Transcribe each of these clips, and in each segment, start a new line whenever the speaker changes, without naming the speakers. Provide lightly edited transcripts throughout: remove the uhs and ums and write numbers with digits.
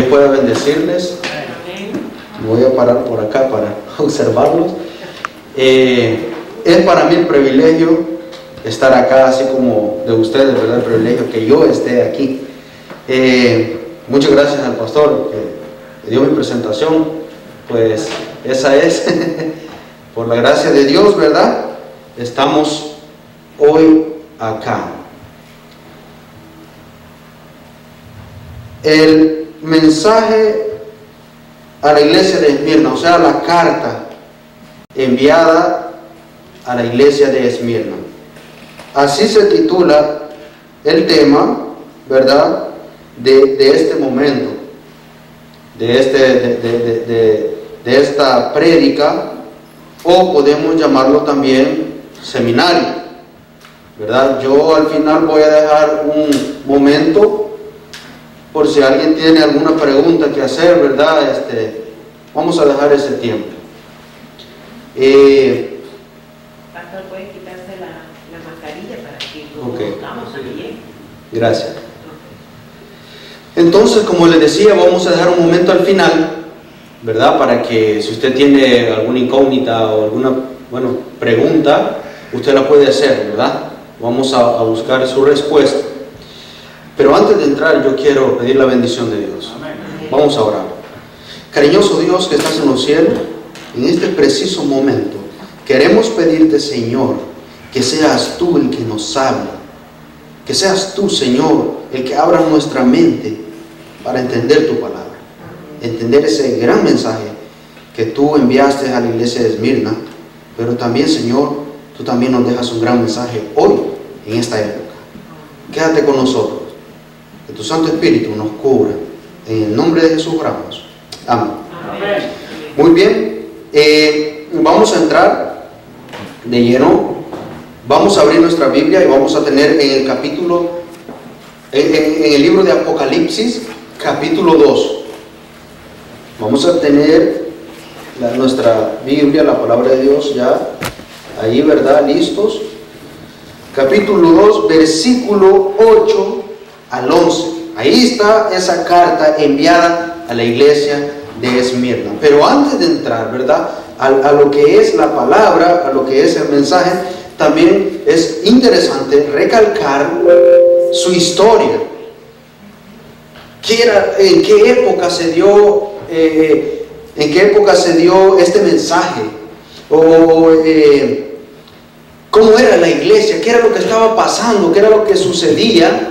Pueda bendecirles. Me voy a parar por acá para observarlos. Es para mí el privilegio estar acá, así como de ustedes, ¿verdad? El privilegio que yo esté aquí. Muchas gracias al pastor que dio mi presentación. Pues esa es, por la gracia de Dios, ¿verdad? Estamos hoy acá. El mensaje a la iglesia de Esmirna, o sea, la carta enviada a la iglesia de Esmirna. Así se titula el tema, ¿verdad? De este momento, de esta prédica, o podemos llamarlo también seminario, ¿verdad? Yo al final voy a dejar un momento por si alguien tiene alguna pregunta que hacer, ¿verdad? Vamos a dejar ese tiempo.
Pastor, puede quitarse la mascarilla para que lo
Okay.
conozcamos también.
Gracias. Entonces, como les decía, vamos a dejar un momento al final, ¿verdad? Para que si usted tiene alguna incógnita o alguna, pregunta, usted la puede hacer, ¿verdad? Vamos a buscar su respuesta. Pero antes de entrar, yo quiero pedir la bendición de Dios. Vamos a orar. Cariñoso Dios que estás en los cielos, en este preciso momento, queremos pedirte, Señor, que seas tú el que nos hable. Que seas tú, Señor, el que abra nuestra mente para entender tu palabra. Entender ese gran mensaje que tú enviaste a la iglesia de Esmirna. Pero también, Señor, tú también nos dejas un gran mensaje hoy, en esta época. Quédate con nosotros. Que tu Santo Espíritu nos cubra. En el nombre de Jesús oramos. Amén.
Amén.
Muy bien. Vamos a entrar de lleno. Vamos a abrir nuestra Biblia y vamos a tener en el capítulo, en el libro de Apocalipsis, capítulo 2. Vamos a tener nuestra Biblia, la palabra de Dios ya ahí, ¿verdad? Listos. Capítulo 2, versículo 8 al 11. Ahí está esa carta enviada a la iglesia de Esmirna. Pero antes de entrar, ¿verdad?, a lo que es la palabra, a lo que es el mensaje, también es interesante recalcar su historia. ¿En qué época se dio este mensaje? ¿Cómo era la iglesia? ¿Qué era lo que estaba pasando? ¿Qué era lo que sucedía,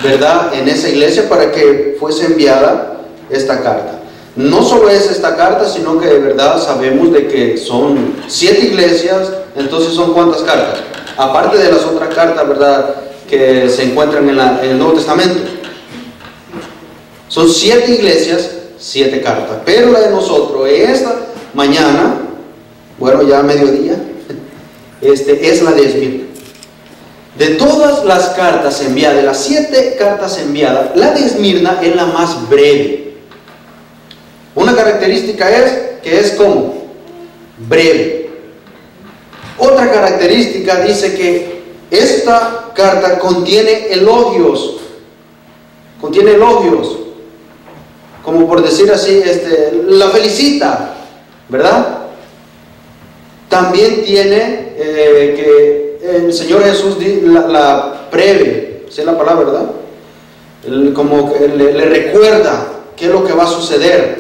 verdad, en esa iglesia para que fuese enviada esta carta? No solo es esta carta, sino que de verdad sabemos de que son 7 iglesias. Entonces, ¿son cuántas cartas? Aparte de las otras cartas, ¿verdad?, que se encuentran en el Nuevo Testamento. Son 7 iglesias, 7 cartas. Pero la de nosotros, esta mañana, ya a mediodía, es la de Esmirna. De todas las cartas enviadas, de las 7 cartas enviadas, la de Esmirna es la más breve. Una característica es que es como breve. Otra característica dice que esta carta contiene elogios. Contiene elogios. Como por decir así, la felicita, ¿verdad? También tiene que el Señor Jesús la breve, ¿sí es la palabra, verdad? Como que le recuerda qué es lo que va a suceder,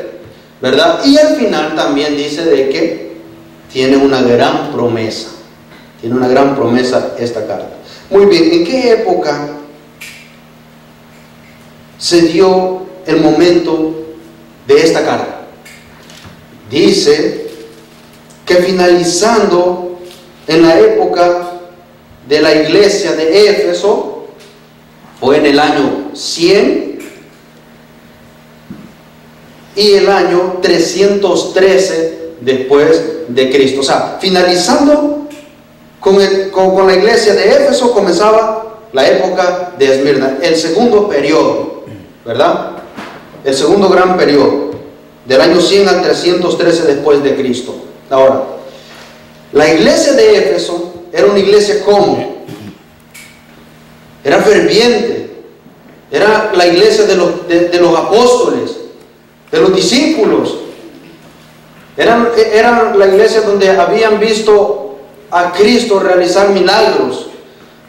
¿verdad? Y al final también dice de que tiene una gran promesa. Tiene una gran promesa esta carta. Muy bien, ¿en qué época se dio el momento de esta carta? dice que finalizando en la época de la iglesia de Éfeso, fue en el año 100 y el año 313 después de Cristo. O sea, finalizando con la iglesia de Éfeso, comenzaba la época de Esmirna, el segundo periodo, ¿verdad? El segundo gran periodo, del año 100 al 313 después de Cristo. Ahora, la iglesia de Éfeso era una iglesia ¿cómo? Era ferviente, era la iglesia de los apóstoles, de los discípulos. Era la iglesia donde habían visto a Cristo realizar milagros.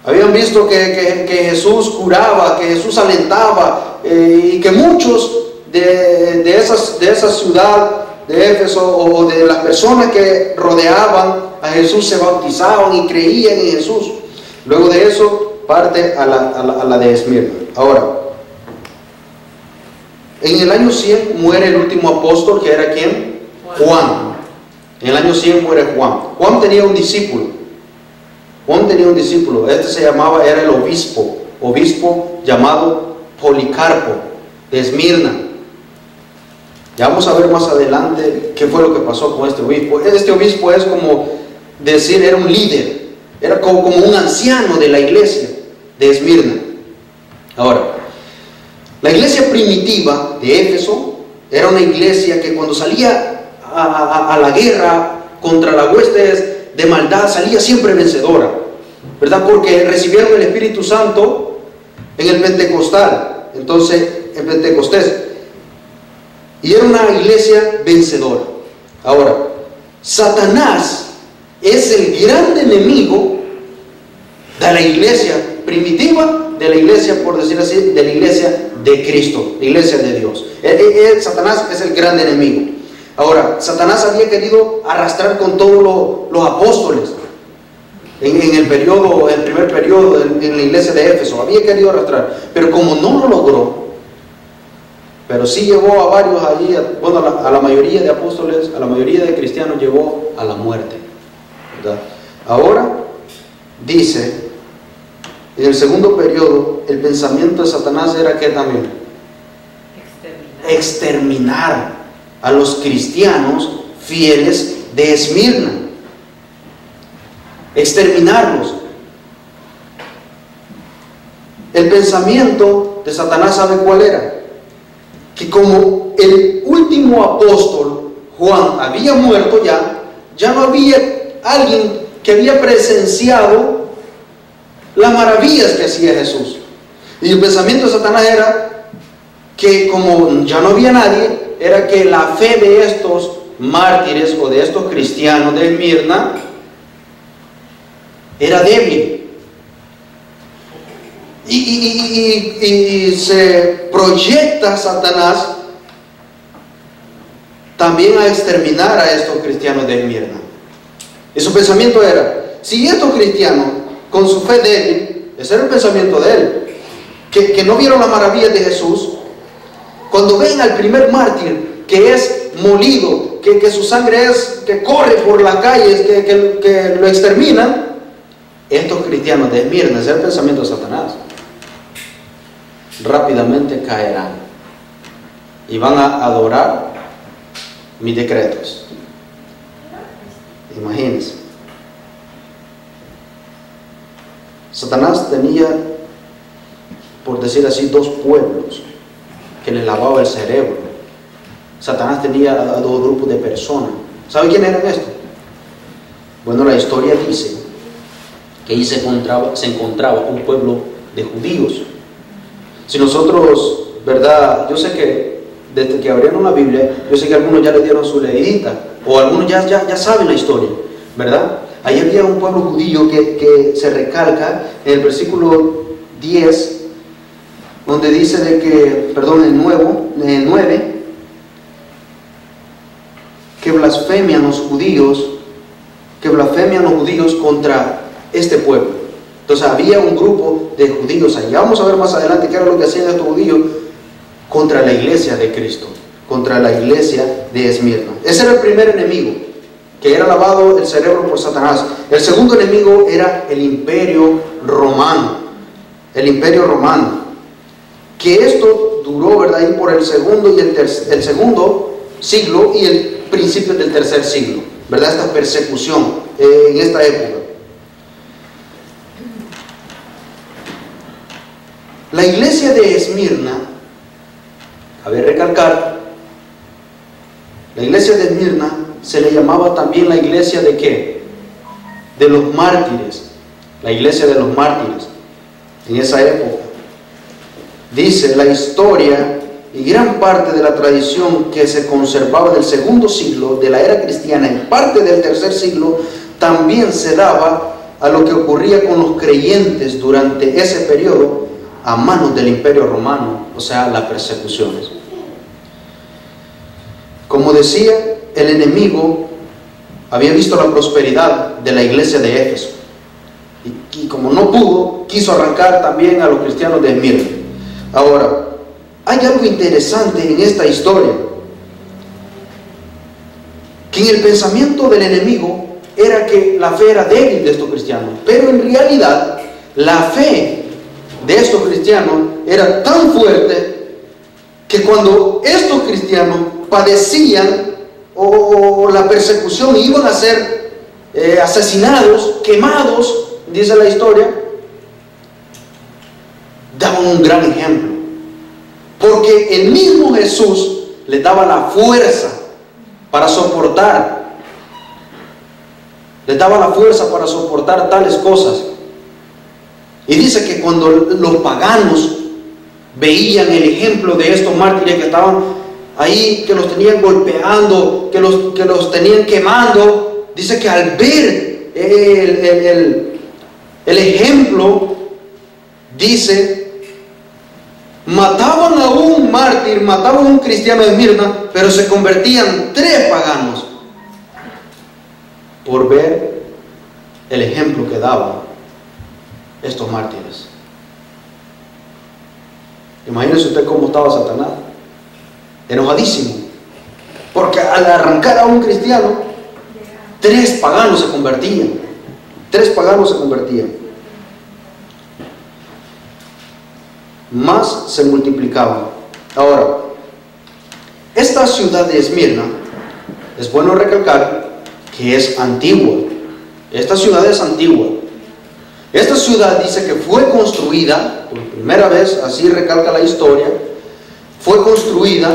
Habían visto que Jesús curaba, que Jesús alentaba, y que muchos de esa ciudad de Éfeso, o de las personas que rodeaban a Jesús, se bautizaban y creían en Jesús. Luego de eso parte a la de Esmirna. Ahora, en el año 100 muere el último apóstol, que era ¿quién? Juan. En el año 100 muere Juan. Juan tenía un discípulo. Este se llamaba, era el obispo llamado Policarpo de Esmirna. Ya vamos a ver más adelante qué fue lo que pasó con este obispo. Este obispo es como decir, era un líder, era como un anciano de la iglesia de Esmirna. Ahora, la iglesia primitiva de Éfeso era una iglesia que cuando salía a la guerra contra las huestes de maldad, salía siempre vencedora, ¿verdad? Porque recibieron el Espíritu Santo en el Pentecostal, entonces en Pentecostés, y era una iglesia vencedora. Ahora, Satanás es el gran enemigo de la iglesia primitiva, de la iglesia, por decir así, de la iglesia de Cristo, la iglesia de Dios. Satanás es el gran enemigo. Ahora, Satanás había querido arrastrar con todos los apóstoles en el primer periodo en la iglesia de Éfeso. Había querido arrastrar, pero como no lo logró, pero sí llevó a varios allí, a la mayoría de apóstoles, a la mayoría de cristianos llevó a la muerte, ¿verdad? Ahora dice, en el segundo periodo, el pensamiento de Satanás era que también exterminar a los cristianos fieles de Esmirna, exterminarlos. El pensamiento de Satanás, ¿sabe cuál era? Que como el último apóstol Juan había muerto, ya no había alguien que había presenciado las maravillas que hacía Jesús. Y el pensamiento de Satanás era que como ya no había nadie, era que la fe de estos mártires o de estos cristianos de Esmirna era débil. Y se proyecta Satanás también a exterminar a estos cristianos de Esmirna. Y su pensamiento era, si estos cristianos con su fe débil, ese era el pensamiento de él, que no vieron las maravillas de Jesús, cuando ven al primer mártir que es molido, que su sangre que corre por las calles, que lo exterminan, estos cristianos de Esmirna, ese es el pensamiento de Satanás, rápidamente caerán y van a adorar mis decretos. Imagínense. Satanás tenía, por decir así, dos pueblos que le lavaba el cerebro. Satanás tenía a dos grupos de personas. ¿Sabe quién eran estos? Bueno, la historia dice que ahí se encontraba un pueblo de judíos. Si nosotros, ¿verdad? Yo sé que desde que abrieron la Biblia, yo sé que algunos ya le dieron su leidita, o algunos ya saben la historia, ¿verdad? Ahí había un pueblo judío que se recalca en el versículo 10, donde dice de que, perdón, en el 9, que blasfemian los judíos contra este pueblo. Entonces había un grupo de judíos allí. Vamos a ver más adelante qué era lo que hacían estos judíos contra la iglesia de Cristo. contra la iglesia de Esmirna. Ese era el primer enemigo, que era lavado el cerebro por Satanás. El segundo enemigo era el imperio romano. El imperio romano. Que esto duró, ¿verdad?, ahí por el segundo y el segundo siglo y el principio del tercer siglo, ¿verdad? Esta persecución en esta época. La iglesia de Esmirna, cabe recalcar, la iglesia de Esmirna se le llamaba también la iglesia de ¿qué? De los mártires. La iglesia de los mártires en esa época. Dice la historia y gran parte de la tradición que se conservaba del segundo siglo de la era cristiana y parte del tercer siglo también se daba a lo que ocurría con los creyentes durante ese periodo a manos del imperio romano, o sea, las persecuciones. Como decía, el enemigo había visto la prosperidad de la iglesia de Éfeso y como no pudo, quiso arrancar también a los cristianos de Esmirna. Ahora, hay algo interesante en esta historia, que en el pensamiento del enemigo era que la fe era débil de estos cristianos, pero en realidad la fe de estos cristianos era tan fuerte que cuando estos cristianos padecían o la persecución, iban a ser asesinados, quemados, dice la historia, daban un gran ejemplo, porque el mismo Jesús les daba la fuerza para soportar, les daba la fuerza para soportar tales cosas. Y dice que cuando los paganos veían el ejemplo de estos mártires que estaban ahí, que los tenían golpeando, que los tenían quemando, dice que al ver el ejemplo, dice, mataban a un mártir, mataban a un cristiano de Esmirna, pero se convertían 3 paganos por ver el ejemplo que daban estos mártires. Imagínense usted cómo estaba Satanás, enojadísimo, porque al arrancar a un cristiano, 3 paganos se convertían. 3 paganos se convertían. Más se multiplicaban. Ahora, esta ciudad de Esmirna, es bueno recalcar que es antigua. Esta ciudad es antigua. Esta ciudad dice que fue construida, por primera vez, así recalca la historia, fue construida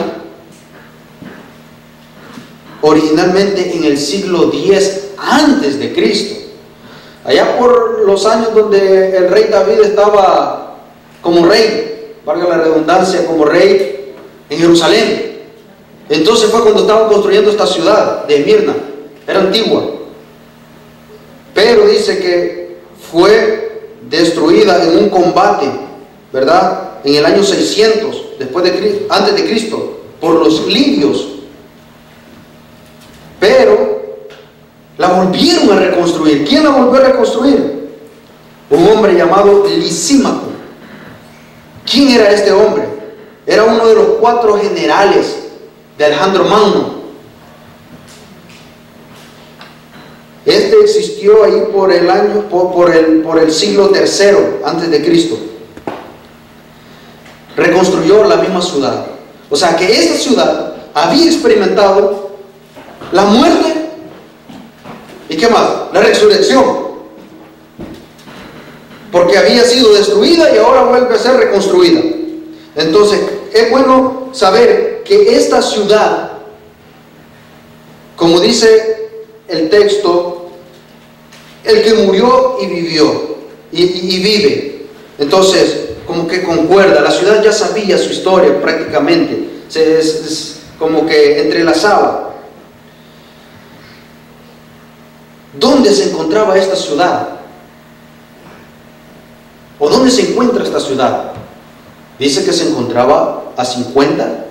originalmente en el siglo X antes de Cristo. Allá por los años donde el rey David estaba como rey, valga la redundancia, como rey en Jerusalén. Entonces fue cuando estaban construyendo esta ciudad de Esmirna. Era antigua, pero dice que fue destruida en un combate, ¿verdad?, en el año 600 antes de Cristo por los lidios. Pero la volvieron a reconstruir. ¿Quién la volvió a reconstruir? Un hombre llamado Lisímaco. ¿Quién era este hombre? Era uno de los 4 generales de Alejandro Magno. Este existió ahí por el siglo III antes de Cristo. Reconstruyó la misma ciudad. O sea que esta ciudad había experimentado la muerte y ¿qué más? La resurrección, porque había sido destruida y ahora vuelve a ser reconstruida. Entonces es bueno saber que esta ciudad, como dice el texto, el que murió y vivió y vive, entonces como que concuerda. La ciudad ya sabía su historia prácticamente, es como que entrelazaba. ¿Dónde se encontraba esta ciudad? ¿O dónde se encuentra esta ciudad? Dice que se encontraba a 50,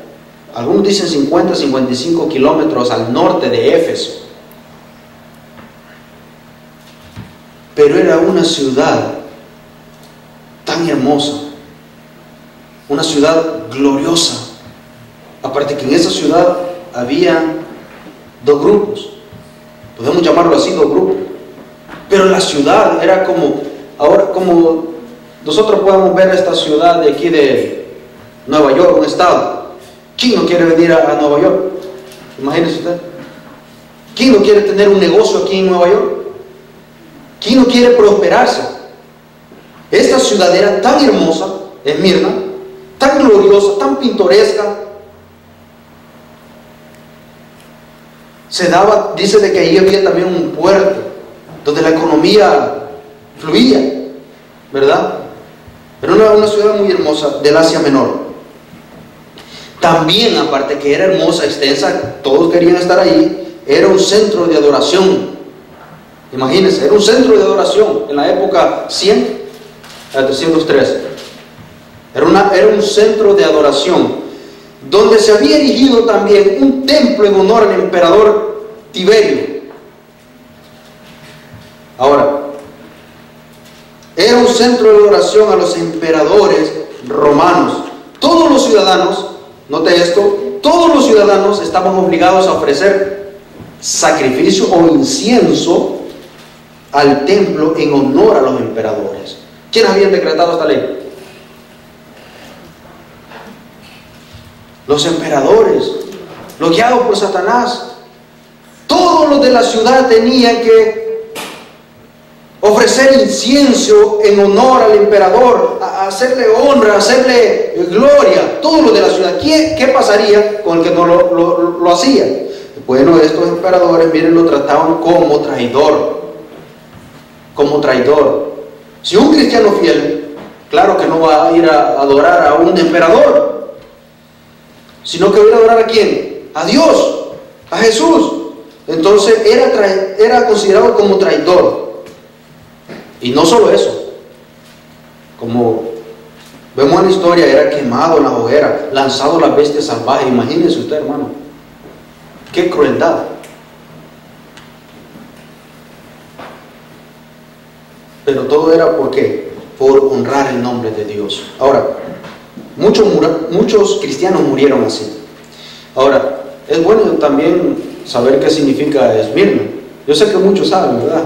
algunos dicen 50, 55 kilómetros al norte de Éfeso. Pero era una ciudad tan hermosa, una ciudad gloriosa, Aparte que en esa ciudad había dos grupos, podemos llamarlo así, dos grupos. Pero la ciudad era como, ahora como nosotros podemos ver esta ciudad de aquí de Nueva York, un estado. ¿Quién no quiere venir a Nueva York? Imagínese usted. ¿Quién no quiere tener un negocio aquí en Nueva York? ¿Quién no quiere prosperarse? Esta ciudad era tan hermosa, Esmirna, tan gloriosa, tan pintoresca. Se daba, dice de que ahí había también un puerto donde la economía fluía, ¿verdad? Era una ciudad muy hermosa del Asia Menor. También, aparte que era hermosa, extensa, todos querían estar ahí, era un centro de adoración. Imagínense, era un centro de adoración en la época 100 a 303. Era un centro de adoración donde se había erigido también un templo en honor al emperador Tiberio. Ahora, era un centro de adoración a los emperadores romanos. Todos los ciudadanos, note esto, todos los ciudadanos estaban obligados a ofrecer sacrificio o incienso al templo en honor a los emperadores. ¿Quiénes habían decretado esta ley? Los emperadores, los guiados por Satanás. Todos los de la ciudad tenían que ofrecer incienso en honor al emperador, a hacerle honra, a hacerle gloria. Todos los de la ciudad. ¿Qué pasaría con el que no lo hacía? Bueno, estos emperadores, miren, lo trataban como traidor. Como traidor. Si un cristiano fiel, claro que no va a ir a adorar a un emperador, sino que va a ir a adorar ¿a quién? A Dios, a Jesús. Entonces era considerado como traidor. Y no solo eso, como vemos en la historia, era quemado en la hoguera, lanzado a las bestias salvajes. Imagínense usted, hermano, qué crueldad. Pero todo era ¿por qué? Por honrar el nombre de Dios. Ahora, muchos cristianos murieron así. Ahora, es bueno también saber qué significa Esmirna. Yo sé que muchos saben, ¿verdad?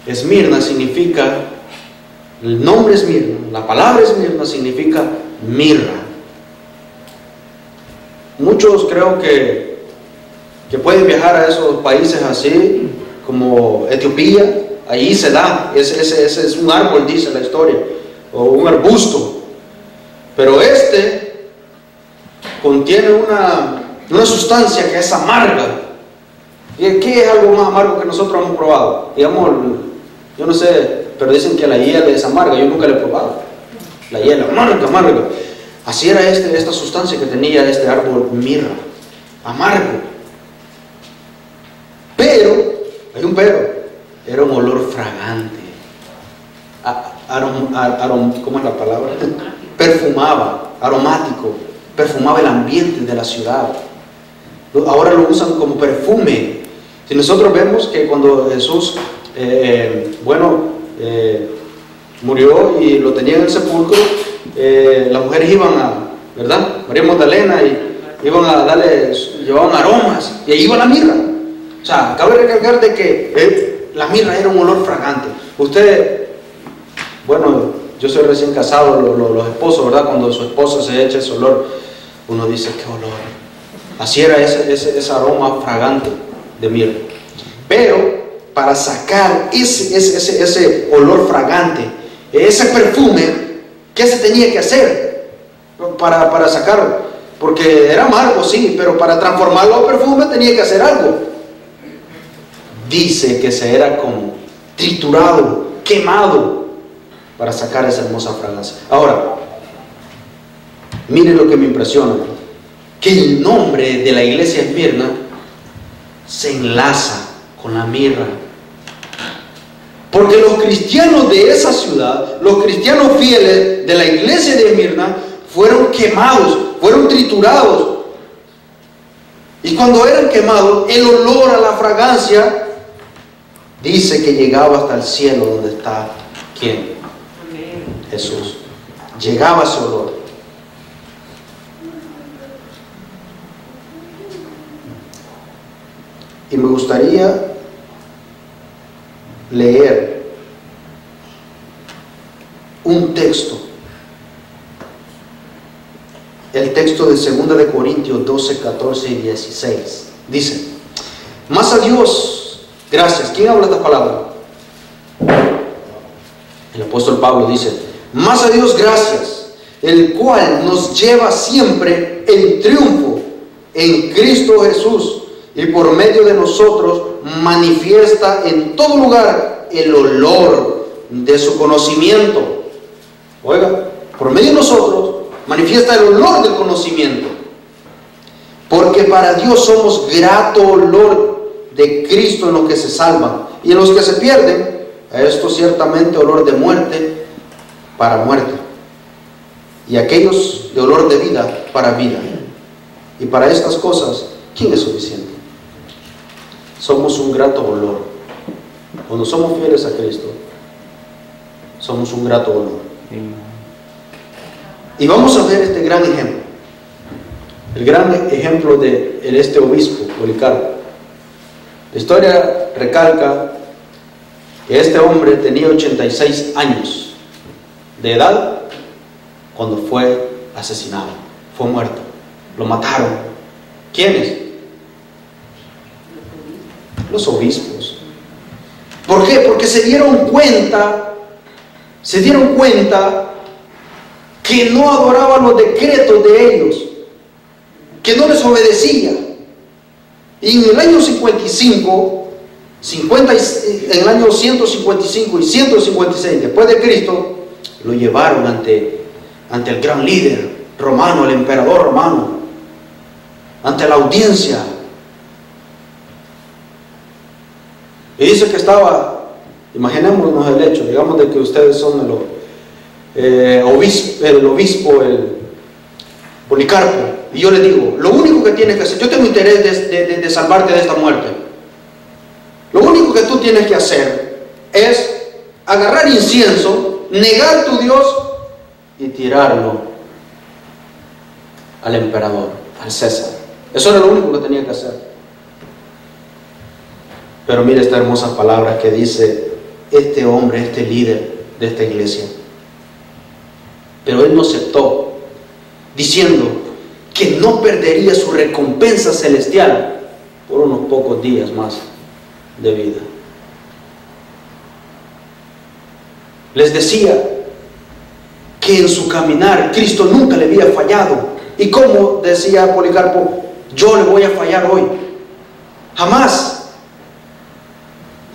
Esmirna significa, el nombre Esmirna, la palabra Esmirna significa mirra. Muchos creo que pueden viajar a esos países así, como Etiopía. Allí se da, ese es un árbol, dice la historia, o un arbusto. Pero este contiene una sustancia que es amarga. ¿Y qué es algo más amargo que nosotros hemos probado? Digamos, yo no sé, pero dicen que la hiel es amarga. Yo nunca la he probado. La hiel, amarga. Así era esta sustancia que tenía este árbol mirra, amargo. Pero, hay un pero, era un olor fragante. ¿Cómo es la palabra? Perfumaba, aromático, perfumaba el ambiente de la ciudad. Ahora lo usan como perfume. Si nosotros vemos que cuando Jesús, murió y lo tenían en el sepulcro, las mujeres iban ¿verdad? María Magdalena, y iban a darle, llevaban aromas, y ahí iba la mirra. O sea, cabe recalcar de que la mirra era un olor fragante. Usted, bueno, yo soy recién casado, los esposos, ¿verdad? Cuando su esposa se echa ese olor, uno dice, qué olor. Así era ese aroma fragante de mirra. Pero para sacar ese olor fragante, ese perfume, ¿qué se tenía que hacer para sacarlo? Porque era amargo, sí, pero para transformarlo a perfume tenía que hacer algo. Dice que se era como triturado, quemado, para sacar esa hermosa fragancia. Ahora, miren lo que me impresiona, que el nombre de la iglesia Esmirna se enlaza con la mirra. Porque los cristianos de esa ciudad, los cristianos fieles de la iglesia de Esmirna, fueron quemados, fueron triturados. Y cuando eran quemados, el olor a la fragancia dice que llegaba hasta el cielo, donde está ¿quién? Jesús. Llegaba ese olor. Y me gustaría leer un texto, el texto de 2 de Corintios 12, 14 y 16. Dice: más a Dios gracias. ¿Quién habla esta palabra? El apóstol Pablo dice: más a Dios gracias, el cual nos lleva siempre en triunfo en Cristo Jesús, y por medio de nosotros manifiesta en todo lugar el olor de su conocimiento. Oiga, por medio de nosotros manifiesta el olor del conocimiento, porque para Dios somos grato olor de Cristo en los que se salvan, y en los que se pierden, a esto ciertamente olor de muerte para muerte, y aquellos de olor de vida para vida. Y para estas cosas, ¿quién es suficiente? Somos un grato olor. Cuando somos fieles a Cristo, somos un grato olor. Y vamos a ver este gran ejemplo. El gran ejemplo de este obispo, Policarpo. La historia recalca que este hombre tenía 86 años de edad cuando fue asesinado, fue muerto, lo mataron. ¿Quiénes? Los obispos. ¿Por qué? Porque se dieron cuenta que no adoraban los decretos de ellos, que no les obedecía. Y en el año 55, en el año 155 y 156 después de Cristo, lo llevaron ante el gran líder romano, el emperador romano, ante la audiencia. Y dice que estaba, imaginémonos el hecho, digamos de que ustedes son el obispo, el Policarpo, y yo le digo: lo único que tienes que hacer, yo tengo interés de salvarte de esta muerte. Lo único que tú tienes que hacer es agarrar incienso, negar tu Dios y tirarlo al emperador, al César. Eso era lo único que tenía que hacer. Pero mire esta hermosa palabra que dice este hombre, este líder de esta iglesia. Pero él no aceptó, diciendo que no perdería su recompensa celestial por unos pocos días más de vida. Les decía que en su caminar Cristo nunca le había fallado. Y como decía Policarpo: yo le voy a fallar hoy, jamás.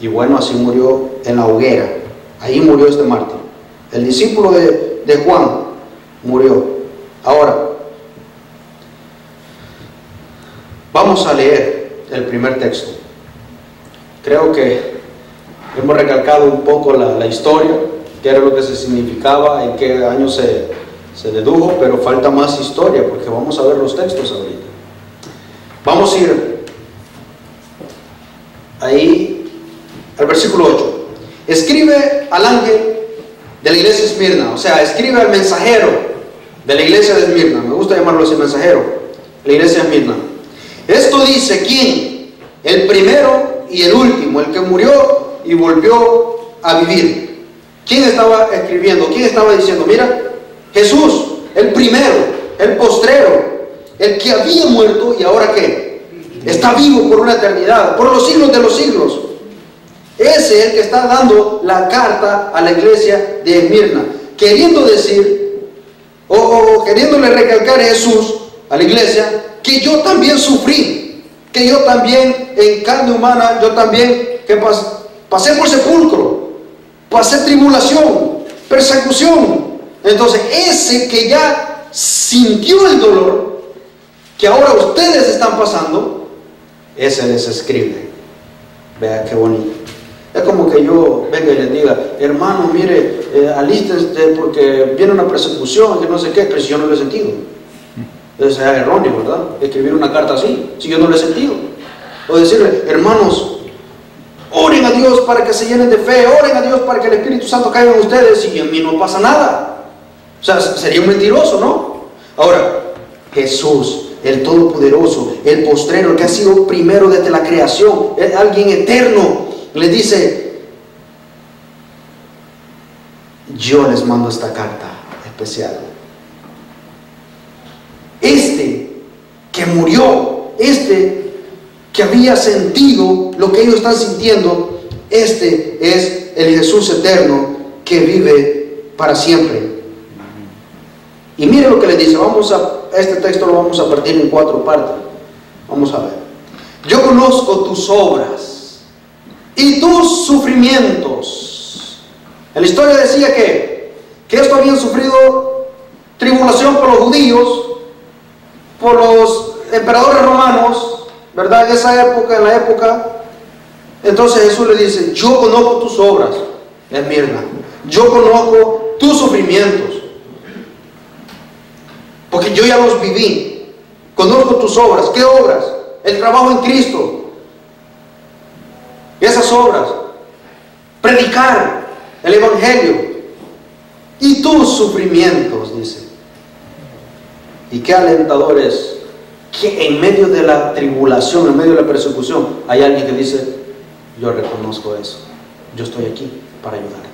Y bueno, así murió en la hoguera. Ahí murió este mártir. El discípulo de Juan murió. Ahora, vamos a leer el primer texto. Creo que hemos recalcado un poco la historia, qué era lo que se significaba, en qué año se dedujo, pero falta más historia porque vamos a ver los textos ahorita. Vamos a ir ahí al versículo 8. Escribe al ángel de la iglesia de Esmirna, o sea, escribe al mensajero de la iglesia de Esmirna. Me gusta llamarlo así, mensajero, la iglesia de Esmirna. Esto dice: ¿quién? El primero y el último, el que murió y volvió a vivir. ¿Quién estaba escribiendo? ¿Quién estaba diciendo? Mira, Jesús, el primero, el postrero, el que había muerto y ahora ¿qué? Está vivo por una eternidad, por los siglos de los siglos. Ese es el que está dando la carta a la iglesia de Esmirna, queriendo decir, o queriéndole recalcar a Jesús, a la iglesia, que yo también sufrí, que yo también en carne humana, yo también que pasé por sepulcro, pasé tribulación, persecución. Entonces ese que ya sintió el dolor que ahora ustedes están pasando, ese les escribe. Vea qué bonito. Es como que yo venga y les diga: hermano, mire, alístense porque viene una persecución, que no sé qué, pero si yo no lo he sentido. Entonces es erróneo, ¿verdad? Escribir una carta así, si yo no lo he sentido. O decirle: hermanos, oren a Dios para que se llenen de fe, oren a Dios para que el Espíritu Santo caiga en ustedes, y en mí no pasa nada. O sea, sería un mentiroso, ¿no? Ahora, Jesús el Todopoderoso, el postrero, el que ha sido primero desde la creación, alguien eterno, le dice: yo les mando esta carta especial. Este que murió, este que había sentido lo que ellos están sintiendo, este es el Jesús eterno que vive para siempre. Y mire lo que le dice. Este texto lo vamos a partir en 4 partes. Vamos a ver. Yo conozco tus obras y tus sufrimientos. En la historia decía que estos habían sufrido tribulación por los judíos, por los emperadores romanos, ¿verdad? En esa época, en la época. Entonces Jesús le dice: yo conozco tus obras, Esmirna. Yo conozco tus sufrimientos, porque yo ya los viví. Conozco tus obras. ¿Qué obras? El trabajo en Cristo. Esas obras. Predicar el Evangelio. Y tus sufrimientos, dice. Y qué alentador es que en medio de la tribulación, en medio de la persecución, hay alguien que dice: yo reconozco eso. Yo estoy aquí para ayudarte.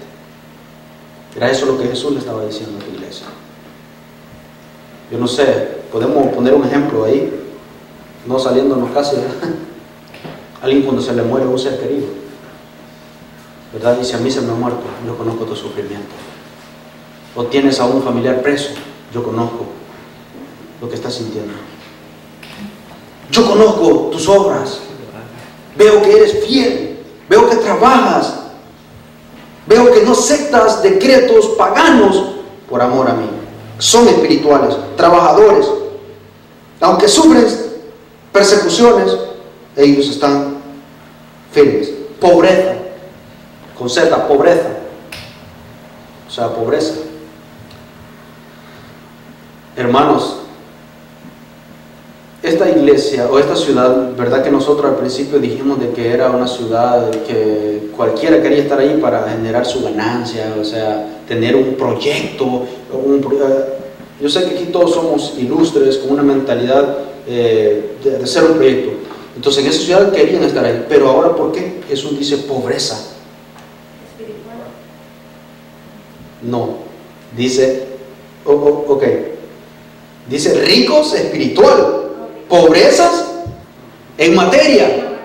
Era eso lo que Jesús le estaba diciendo a la iglesia. Yo no sé, podemos poner un ejemplo ahí, no saliéndonos casi, ¿verdad? Alguien cuando se le muere un ser querido, ¿verdad? Dice: a mí se me ha muerto, yo conozco tu sufrimiento. O tienes a un familiar preso, yo conozco lo que estás sintiendo. Yo conozco tus obras. Veo que eres fiel, veo que trabajas, veo que no aceptas decretos paganos por amor a mí. Son espirituales, trabajadores. Aunque sufren persecuciones, ellos están firmes. Pobreza, con Z, pobreza, o sea, pobreza. Hermanos, esta iglesia o esta ciudad, verdad que nosotros al principio dijimos de que era una ciudad que cualquiera quería estar ahí para generar su ganancia, o sea, tener un proyecto. Yo sé que aquí todos somos ilustres con una mentalidad de hacer un proyecto. Entonces en esa ciudad querían estar ahí. Pero ahora, ¿por qué Jesús dice pobreza?
Espiritual.
No, dice, ok, dice ricos espiritual. Pobrezas en materia.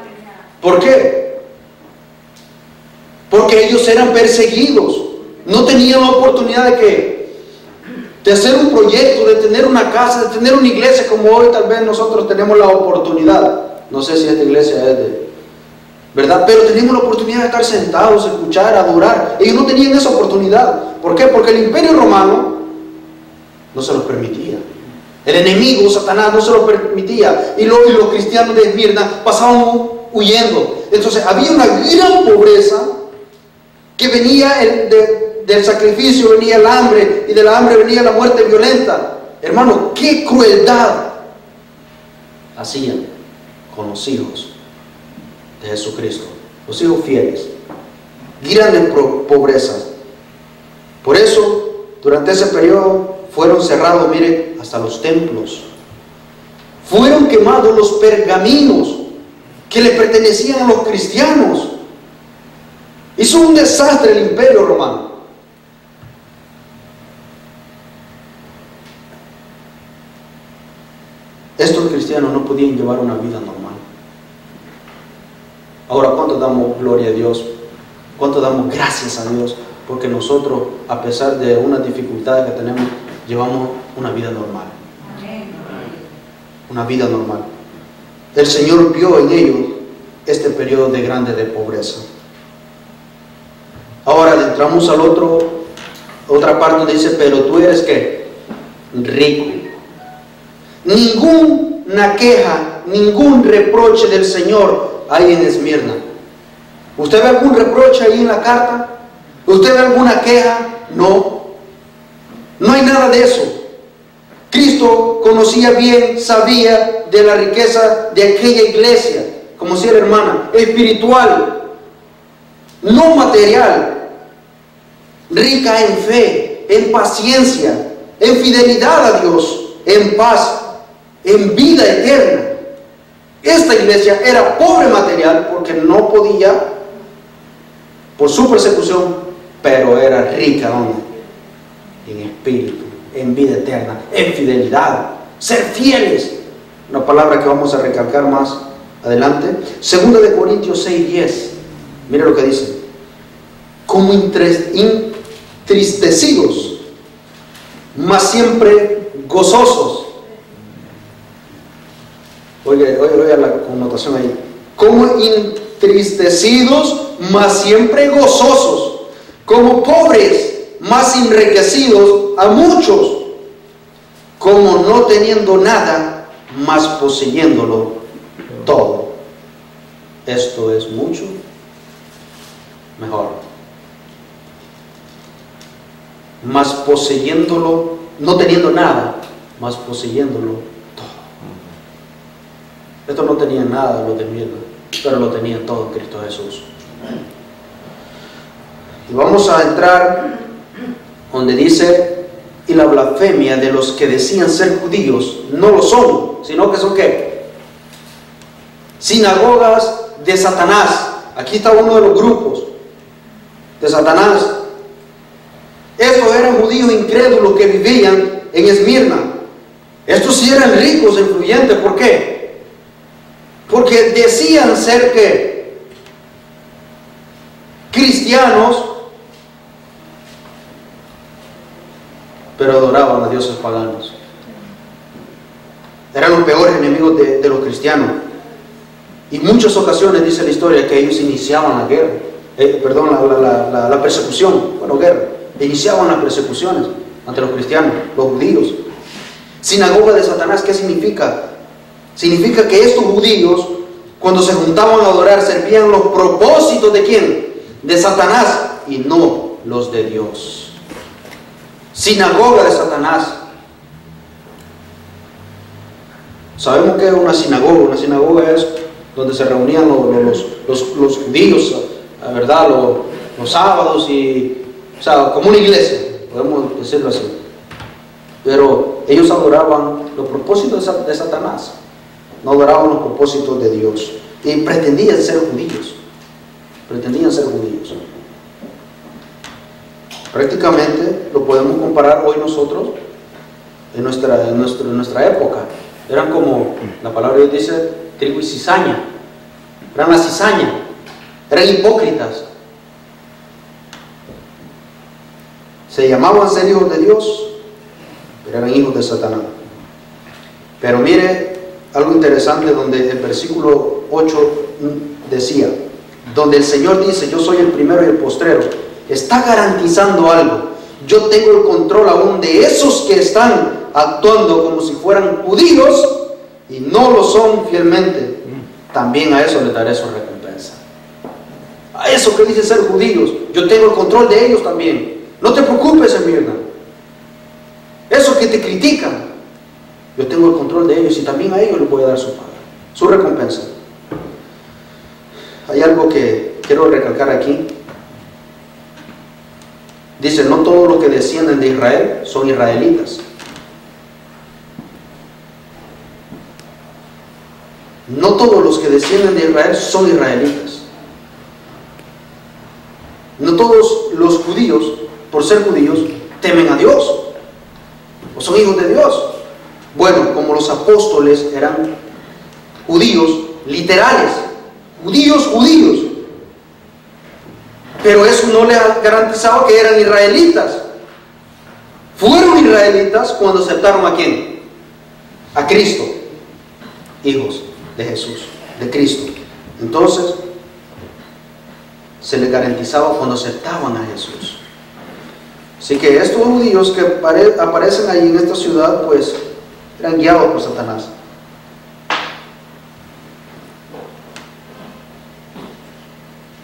¿Por qué? Porque ellos eran perseguidos. No tenían la oportunidad de ¿qué? De hacer un proyecto, de tener una casa, de tener una iglesia como hoy tal vez nosotros tenemos la oportunidad. No sé si esta iglesia es de... ¿verdad? Pero tenemos la oportunidad de estar sentados, escuchar, adorar. Ellos no tenían esa oportunidad. ¿Por qué? Porque el imperio romano no se los permitía. El enemigo, Satanás, no se lo permitía. Y los cristianos de Esmirna pasaban huyendo. Entonces había una gran pobreza que venía del sacrificio, venía el hambre, y de la hambre venía la muerte violenta. Hermano, qué crueldad hacían con los hijos de Jesucristo, los hijos fieles. Grandes pobrezas. Por eso, durante ese periodo fueron cerrados, mire, hasta los templos. Fueron quemados los pergaminos que le pertenecían a los cristianos. Hizo un desastre el imperio romano. Estos cristianos no podían llevar una vida normal. Ahora, ¿cuánto damos gloria a Dios? ¿Cuánto damos gracias a Dios? Porque nosotros, a pesar de unas dificultades que tenemos, llevamos una vida normal. Una vida normal. El Señor vio en ellos este periodo de grande de pobreza. Ahora entramos al otra parte donde dice: pero tú eres ¿qué? Rico. Ninguna queja, ningún reproche del Señor hay en Esmirna. ¿Usted ve algún reproche ahí en la carta? ¿Usted ve alguna queja? No. No hay nada de eso. Cristo conocía bien, sabía de la riqueza de aquella iglesia, como decía la hermana, espiritual, no material, rica en fe, en paciencia, en fidelidad a Dios, en paz. en vida eterna. Esta iglesia era pobre material porque no podía, por su persecución, pero era rica, ¿dónde? En espíritu, en vida eterna, en fidelidad, ser fieles. Una palabra que vamos a recalcar más adelante. 2 de Corintios 6:10. Mire lo que dice: como entristecidos, mas siempre gozosos. Oye la connotación ahí. Como entristecidos, mas siempre gozosos. Como pobres, mas enriquecidos a muchos. Como no teniendo nada, mas poseyéndolo todo. Esto es mucho mejor. Mas poseyéndolo, no teniendo nada, mas poseyéndolo. Esto no tenía nada los de Mirna, pero lo tenían todo en Cristo Jesús. Y vamos a entrar donde dice: y la blasfemia de los que decían ser judíos no lo son, sino que son ¿qué? Sinagogas de Satanás. Aquí está uno de los grupos de Satanás. Estos eran judíos incrédulos que vivían en Esmirna. Estos sí eran ricos e influyentes. ¿Por qué? Porque decían ser ¿qué? Cristianos, pero adoraban a dioses paganos. Eran los peores enemigos de los cristianos. Y en muchas ocasiones dice la historia que ellos iniciaban la guerra, la persecución, guerra. Iniciaban las persecuciones ante los cristianos, los judíos. Sinagoga de Satanás, ¿qué significa? Significa que estos judíos, cuando se juntaban a adorar, servían los propósitos ¿de quién? De Satanás, y no los de Dios. Sinagoga de Satanás. Sabemos que es una sinagoga. Una sinagoga es donde se reunían los judíos, la verdad, los sábados, o sea, como una iglesia, podemos decirlo así. Pero ellos adoraban los propósitos de Satanás, no adoraban los propósitos de Dios, y pretendían ser judíos. Prácticamente lo podemos comparar hoy nosotros en nuestra época. Eran como, la palabra de Dios dice, trigo y cizaña. Eran la cizaña, eran hipócritas. Se llamaban ser hijos de Dios, pero eran hijos de Satanás. Pero mire algo interesante donde el versículo 8 decía, donde el Señor dice: yo soy el primero y el postrero. Está garantizando algo. Yo tengo el control aún de esos que están actuando como si fueran judíos y no lo son fielmente. También a eso le daré su recompensa. A eso que dice ser judíos, yo tengo el control de ellos también. No te preocupes, Esmirna. Esos que te critican, yo tengo el control de ellos y también a ellos les voy a dar su paga, su recompensa. Hay algo que quiero recalcar aquí. Dice: no todos los que descienden de Israel son israelitas. No todos los que descienden de Israel son israelitas. No todos los judíos, por ser judíos, temen a Dios o son hijos de Dios. Bueno, como los apóstoles eran judíos literales, judíos, pero eso no les garantizaba que eran israelitas. Fueron israelitas cuando aceptaron ¿a quién? A Cristo, hijos de Jesús, de Cristo. Entonces se les garantizaba cuando aceptaban a Jesús. Así que estos judíos que aparecen ahí en esta ciudad, pues eran guiados por Satanás.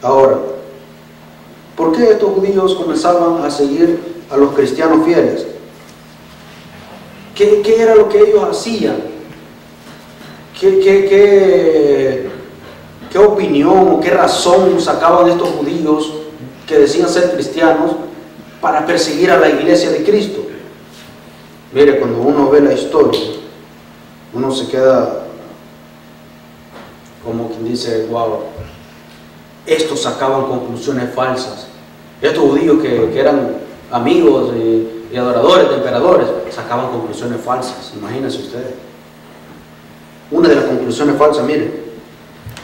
Ahora, ¿por qué estos judíos comenzaban a seguir a los cristianos fieles? ¿Qué era lo que ellos hacían? ¿Qué opinión o qué razón sacaban estos judíos que decían ser cristianos para perseguir a la iglesia de Cristo? Mire, cuando uno ve la historia, uno se queda como quien dice, wow, estos sacaban conclusiones falsas. Estos judíos que eran amigos y adoradores de emperadores, sacaban conclusiones falsas. Imagínense ustedes. Una de las conclusiones falsas, miren,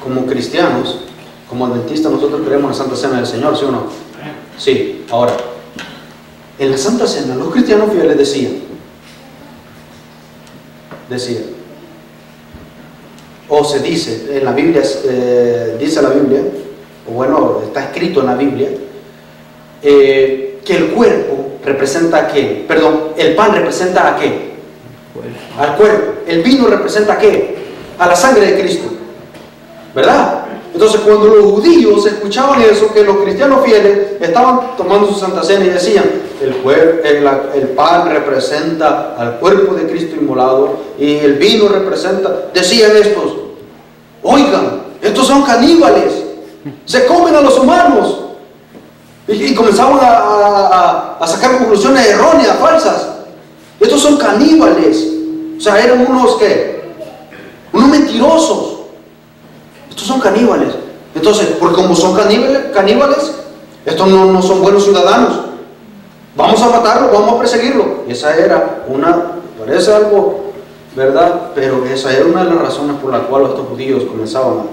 como cristianos, como adventistas, nosotros creemos en la Santa Cena del Señor, ¿sí o no? Sí. Ahora, en la Santa Cena, los cristianos fieles decían, o se dice, en la Biblia, dice la Biblia, o bueno, está escrito en la Biblia, que el cuerpo representa a qué, perdón, el pan representa a qué, al cuerpo, el vino representa a qué, a la sangre de Cristo, ¿verdad? Entonces cuando los judíos escuchaban eso, que los cristianos fieles estaban tomando su Santa Cena y decían, el pan representa al cuerpo de Cristo inmolado y el vino representa, decían estos, oigan, estos son caníbales, se comen a los humanos. Y comenzaban a sacar conclusiones erróneas, falsas. Estos son caníbales. O sea, eran unos mentirosos. Estos son caníbales. Entonces, porque como son caníbales, estos no son buenos ciudadanos. Vamos a matarlo, vamos a perseguirlo. Y esa era parece algo, ¿verdad? Pero esa era una de las razones por las cuales estos judíos comenzaban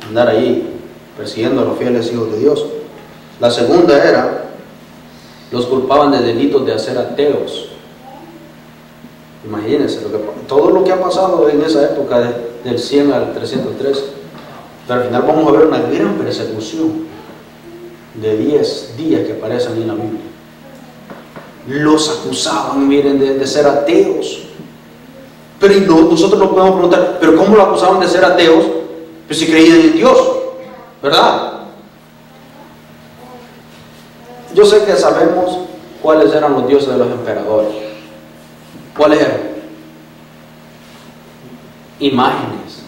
a andar ahí persiguiendo a los fieles hijos de Dios. La segunda era, los culpaban de delitos de ser ateos. Imagínense todo lo que ha pasado en esa época del 100 al 303. Pero al final vamos a ver una gran persecución de 10 días que aparecen en la Biblia. Los acusaban, miren, de ser ateos. Pero nosotros nos podemos preguntar, ¿pero cómo lo acusaban de ser ateos? Pues si creían en Dios, ¿verdad? Yo sé que sabemos cuáles eran los dioses de los emperadores. ¿Cuáles eran? Imágenes,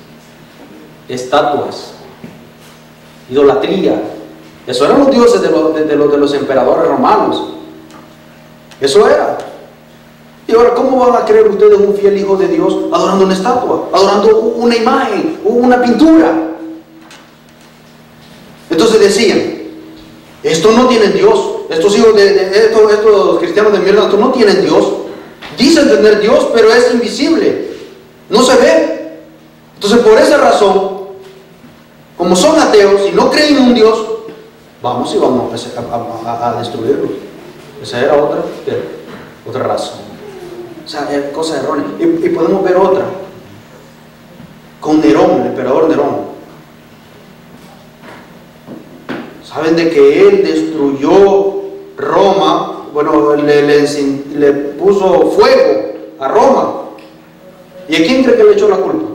estatuas, idolatría. Eso eran los dioses de los emperadores romanos. Eso era. Y ahora, ¿cómo van a creer ustedes un fiel hijo de Dios adorando una estatua, adorando una imagen, una pintura? Entonces decían, estos no tienen Dios. Estos hijos estos cristianos de mierda, estos no tienen Dios. Dicen tener Dios, pero es invisible. No se ve. Entonces, por esa razón, como son ateos y no creen en un Dios, vamos a destruirlos. Esa era otra razón. O sea, es cosa errónea. Y podemos ver otra. Con Nerón, el emperador Nerón. Saben de que él destruyó Roma, bueno, le puso fuego a Roma. ¿Y a quién cree que le echó la culpa?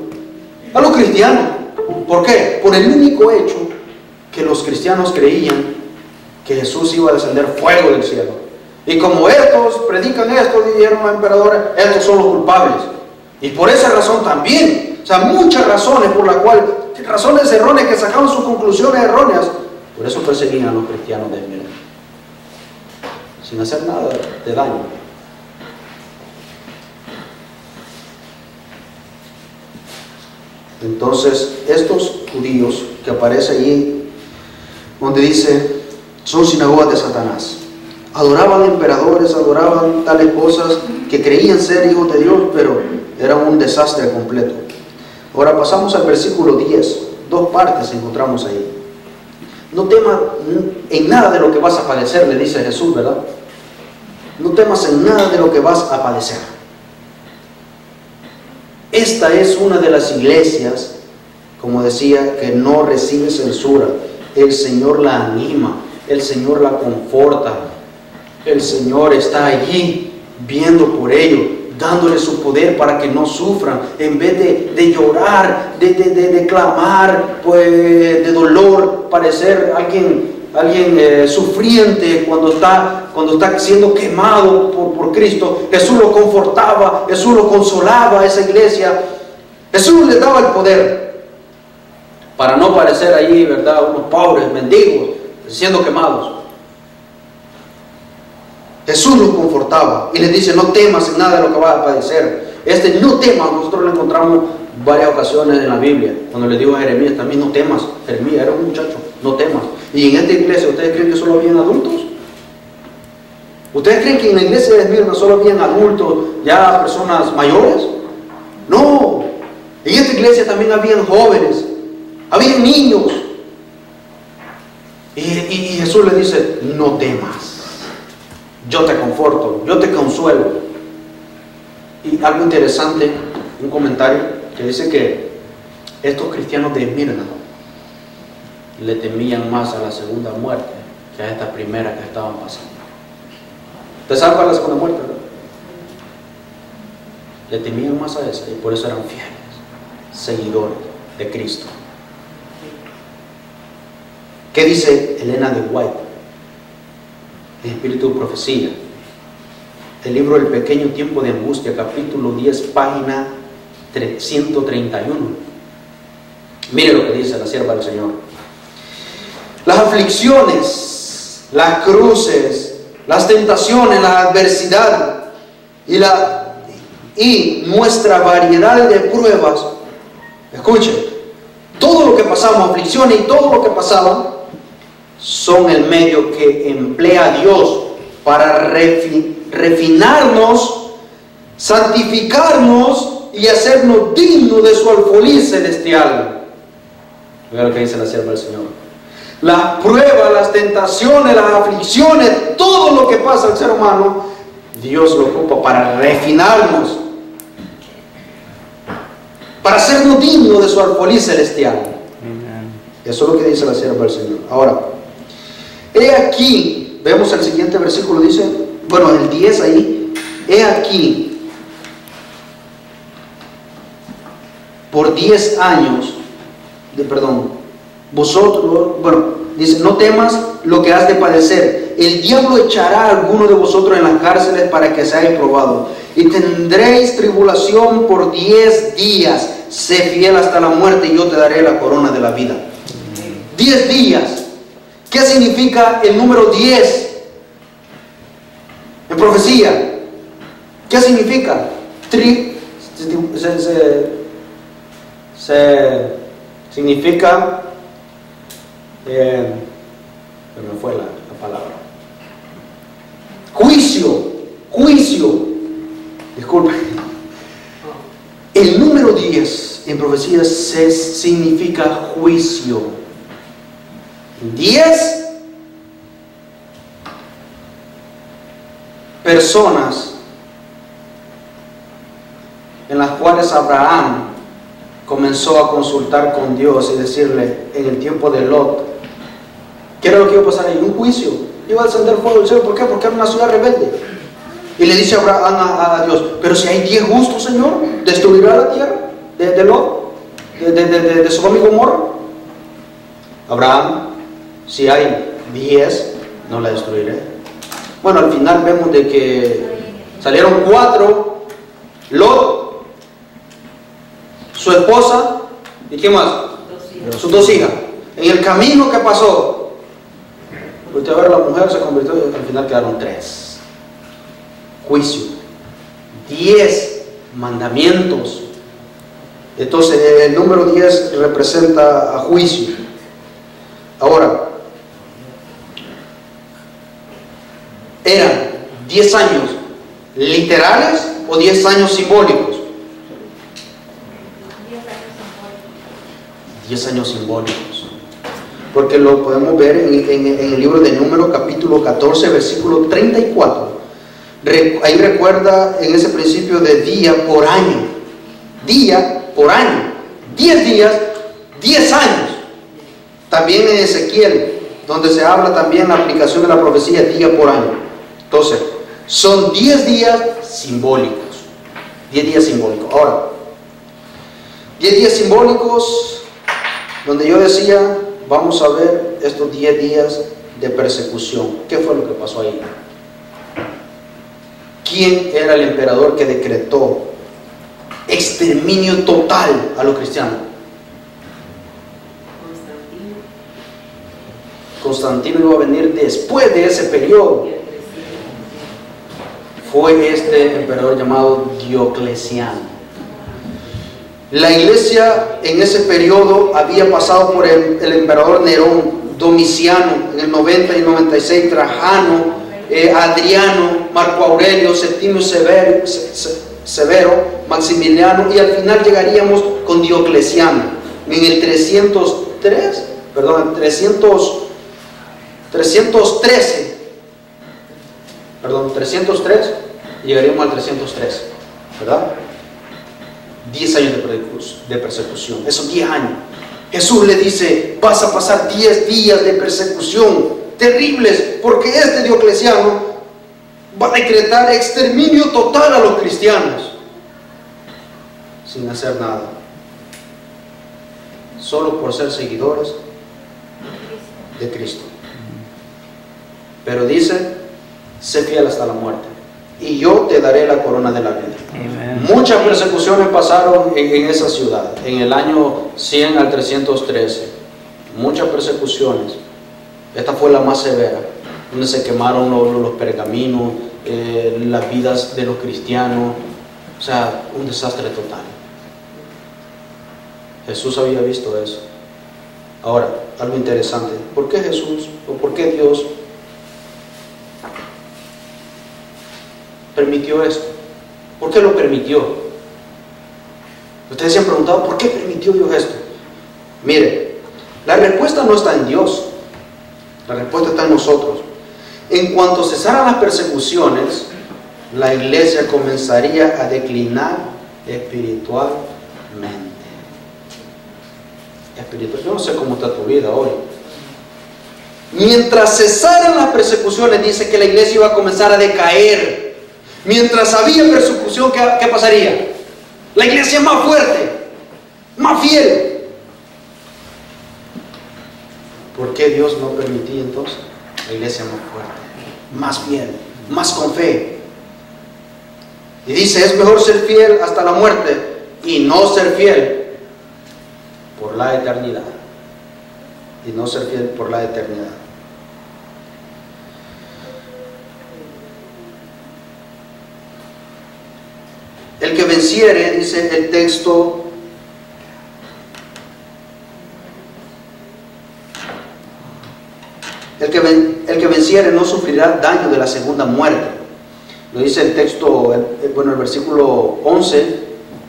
A los cristianos. ¿Por qué? Por el único hecho que los cristianos creían que Jesús iba a descender fuego del cielo. Y como estos predican esto, dijeron los emperadores, estos son los culpables. Y por esa razón también, o sea, muchas razones por las cuales, razones erróneas que sacaban sus conclusiones erróneas, por eso perseguían a los cristianos de mierda, sin hacer nada de daño. Entonces, estos judíos que aparece allí, donde dice, son sinagogas de Satanás. Adoraban emperadores, adoraban tales cosas que creían ser hijos de Dios, pero eran un desastre completo. Ahora pasamos al versículo 10. Dos partes encontramos ahí. No temas en nada de lo que vas a padecer, le dice Jesús, ¿verdad? No temas en nada de lo que vas a padecer. Esta es una de las iglesias, como decía, que no recibe censura. El Señor la anima, el Señor la conforta, el Señor está allí viendo por ellos, dándole su poder para que no sufran, en vez de llorar, de clamar, pues, de dolor, parecer alguien sufriente cuando está siendo quemado por Cristo. Jesús lo confortaba, Jesús lo consolaba a esa iglesia. Jesús les daba el poder para no parecer allí, ¿verdad?, unos pobres mendigos siendo quemados. Jesús los confortaba y les dice, no temas en nada de lo que vas a padecer. no temas, nosotros lo encontramos varias ocasiones en la Biblia. Cuando le digo a Jeremías también, no temas. Jeremías era un muchacho, no temas. Y en esta iglesia, ¿ustedes creen que solo habían adultos? ¿Ustedes creen que en la iglesia de Esmirna solo habían adultos, ya personas mayores? No. En esta iglesia también habían jóvenes, habían niños. Y Jesús le dice, no temas. Yo te conforto, yo te consuelo. Y algo interesante, un comentario que dice que estos cristianos de Esmirna le temían más a la segunda muerte que a esta primera que estaban pasando. ¿Usted sabe cuál es la segunda muerte, verdad? Le temían más a esa y por eso eran fieles, seguidores de Cristo. ¿Qué dice Elena de White? El Espíritu de Profecía. El libro El Pequeño Tiempo de Angustia, capítulo 10, página 131. Mire lo que dice la sierva del Señor. Las aflicciones, las cruces, las tentaciones, la adversidad y nuestra variedad de pruebas. Escuchen, todo lo que pasamos, aflicciones y todo lo que pasaba, son el medio que emplea Dios para refinarnos, santificarnos y hacernos dignos de su alfolí celestial. Vea lo que dice la sierva del Señor. Las pruebas, las tentaciones, las aflicciones, todo lo que pasa al ser humano, Dios lo ocupa para refinarnos, para hacernos dignos de su alfolí celestial. Eso es lo que dice la sierva del Señor. Ahora, he aquí, vemos el siguiente versículo, dice, bueno, el 10 ahí, he aquí, por 10 años, vosotros, dice, no temas lo que has de padecer. El diablo echará a alguno de vosotros en las cárceles para que seáis probados. Y tendréis tribulación por 10 días. Sé fiel hasta la muerte y yo te daré la corona de la vida. 10 días. ¿Qué significa el número 10? En profecía. ¿Qué significa? Significa, me fue la palabra. Juicio. Disculpe. El número 10 en profecía significa juicio. 10 personas en las cuales Abraham comenzó a consultar con Dios y decirle en el tiempo de Lot, ¿qué era lo que iba a pasar ahí? Un juicio, iba a descender fuego del cielo. ¿Por qué? Porque era una ciudad rebelde. Y le dice Abraham a Dios, pero si hay 10 justos, Señor, ¿destruirá la tierra de Lot, de Sodoma y Gomorra? Abraham, si hay 10, no la destruiré. Bueno, al final vemos de que salieron 4, Lot, su esposa, ¿y qué más? Sus 2 hijas. En el camino que pasó, usted va a ver, la mujer se convirtió y al final quedaron 3. Juicio. 10 mandamientos. Entonces el número 10 representa a juicio. Ahora, ¿eran 10 años literales o 10 años simbólicos? 10 años simbólicos. Porque lo podemos ver en el libro de Números, capítulo 14, versículo 34. Ahí recuerda en ese principio de día por año. Día por año. 10 días, 10 años. También en Ezequiel, donde se habla también la aplicación de la profecía día por año. Entonces, son 10 días simbólicos. 10 días simbólicos. Ahora, 10 días simbólicos, donde yo decía, vamos a ver estos 10 días de persecución. ¿Qué fue lo que pasó ahí? ¿Quién era el emperador que decretó exterminio total a los cristianos? Constantino iba a venir después de ese periodo. Fue este emperador llamado Diocleciano. La iglesia en ese periodo había pasado por el emperador Nerón, Domiciano en el 90 y 96, Trajano, Adriano, Marco Aurelio, Septimio Severo, Maximiliano, y al final llegaríamos con Diocleciano en el 313, llegaríamos al 303, ¿verdad? 10 años de persecución, esos 10 años. Jesús le dice, vas a pasar 10 días de persecución terribles, porque este Diocleciano va a decretar exterminio total a los cristianos, sin hacer nada, solo por ser seguidores de Cristo. Pero dice, sé fiel hasta la muerte, y yo te daré la corona de la vida. Amen. Muchas persecuciones pasaron en esa ciudad, en el año 100 al 313. Muchas persecuciones. Esta fue la más severa, donde se quemaron los pergaminos, las vidas de los cristianos. O sea, un desastre total. Jesús había visto eso. Ahora, algo interesante. ¿Por qué Jesús o por qué Dios permitió esto? ¿Por qué lo permitió? Ustedes se han preguntado, ¿por qué permitió Dios esto? Mire, la respuesta no está en Dios, la respuesta está en nosotros. En cuanto cesaran las persecuciones, la iglesia comenzaría a declinar espiritualmente. Yo no sé cómo está tu vida hoy. Mientras cesaran las persecuciones, dice que la iglesia iba a comenzar a decaer. Mientras había persecución, ¿qué pasaría? La iglesia más fuerte, más fiel. ¿Por qué Dios no permitía entonces la iglesia más fuerte, más fiel, más con fe? Y dice, es mejor ser fiel hasta la muerte y no ser fiel por la eternidad. Y no ser fiel por la eternidad. El que venciere, dice el texto, el que venciere no sufrirá daño de la segunda muerte. Lo dice el texto, el versículo 11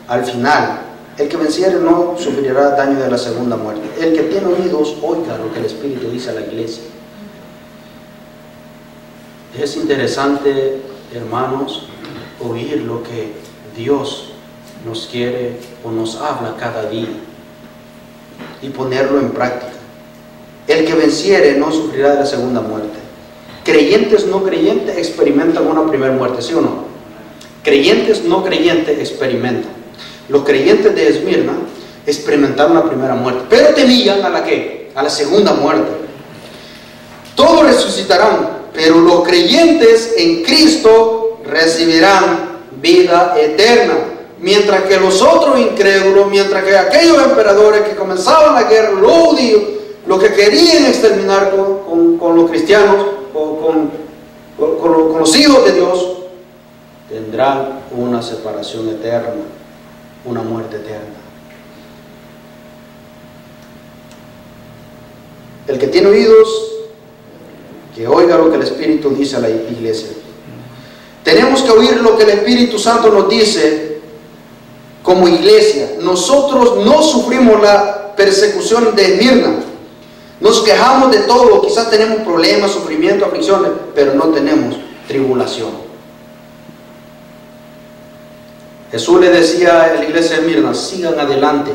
al final. El que venciere no sufrirá daño de la segunda muerte. El que tiene oídos, oiga lo que el Espíritu dice a la iglesia. Es interesante, hermanos, oír lo que Dios nos quiere o nos habla cada día y ponerlo en práctica. El que venciere no sufrirá de la segunda muerte. Creyentes, no creyentes experimentan una primera muerte, ¿sí o no? Creyentes, no creyentes experimentan. Los creyentes de Esmirna experimentaron la primera muerte, pero temían a la ¿qué? A la segunda muerte. Todos resucitarán, pero los creyentes en Cristo recibirán vida eterna, mientras que los otros incrédulos, mientras que aquellos emperadores que comenzaban la guerra, los judíos, los que querían exterminar con los cristianos, con los hijos de Dios, tendrán una separación eterna, una muerte eterna. El que tiene oídos, que oiga lo que el Espíritu dice a la iglesia. Tenemos que oír lo que el Espíritu Santo nos dice como iglesia. Nosotros no sufrimos la persecución de Esmirna. Nos quejamos de todo, quizás tenemos problemas, sufrimiento, aflicciones, pero no tenemos tribulación. Jesús le decía a la iglesia de Esmirna, sigan adelante.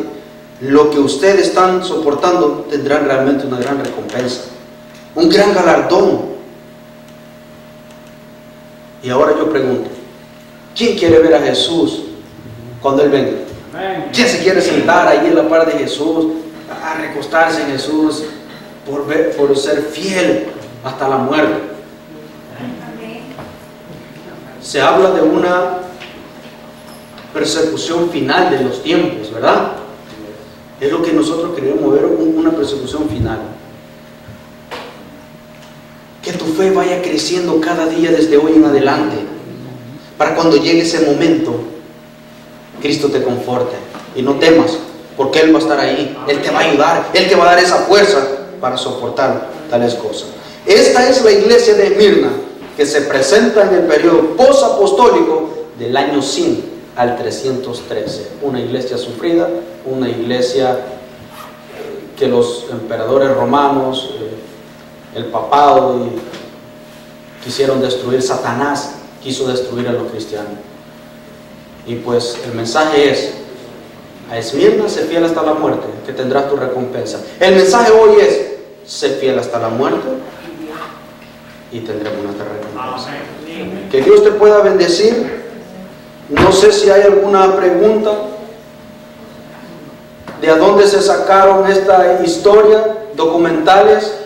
Lo que ustedes están soportando tendrán realmente una gran recompensa, un gran galardón. Y ahora yo pregunto, ¿quién quiere ver a Jesús cuando Él venga? ¿Quién se quiere sentar ahí en la par de Jesús, a recostarse en Jesús por ser fiel hasta la muerte? Se habla de una persecución final de los tiempos, ¿verdad? Es lo que nosotros queremos ver, una persecución final. Que tu fe vaya creciendo cada día desde hoy en adelante, para cuando llegue ese momento Cristo te conforte. Y no temas, porque Él va a estar ahí. Él te va a ayudar. Él te va a dar esa fuerza para soportar tales cosas. Esta es la iglesia de Esmirna, que se presenta en el periodo posapostólico del año 100 al 313. Una iglesia sufrida, una iglesia que los emperadores romanos, el papado, quisieron destruir. Satanás quiso destruir a los cristianos. Y pues el mensaje es: a Esmirna, sé fiel hasta la muerte, que tendrás tu recompensa. El mensaje hoy es: sé fiel hasta la muerte y tendremos nuestra recompensa. Que Dios te pueda bendecir. No sé si hay alguna pregunta de a dónde se sacaron esta historia. Documentales.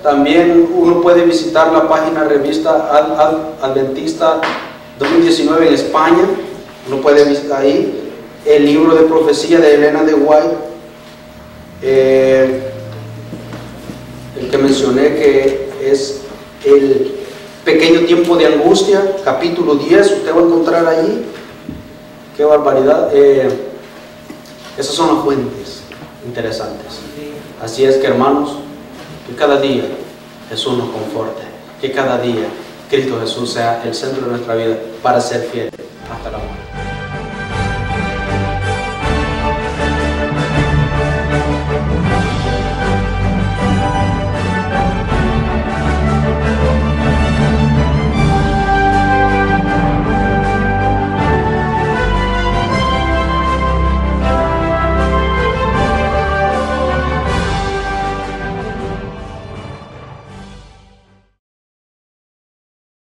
También uno puede visitar la página Revista Adventista 2019 en España. Uno puede visitar ahí el libro de profecía de Elena de White, el que mencioné, que es el pequeño tiempo de angustia, capítulo 10. Usted va a encontrar allí. Qué barbaridad. Esas son las fuentes interesantes. Así es que, hermanos, que cada día Jesús nos conforte, que cada día Cristo Jesús sea el centro de nuestra vida para ser fiel hasta la muerte.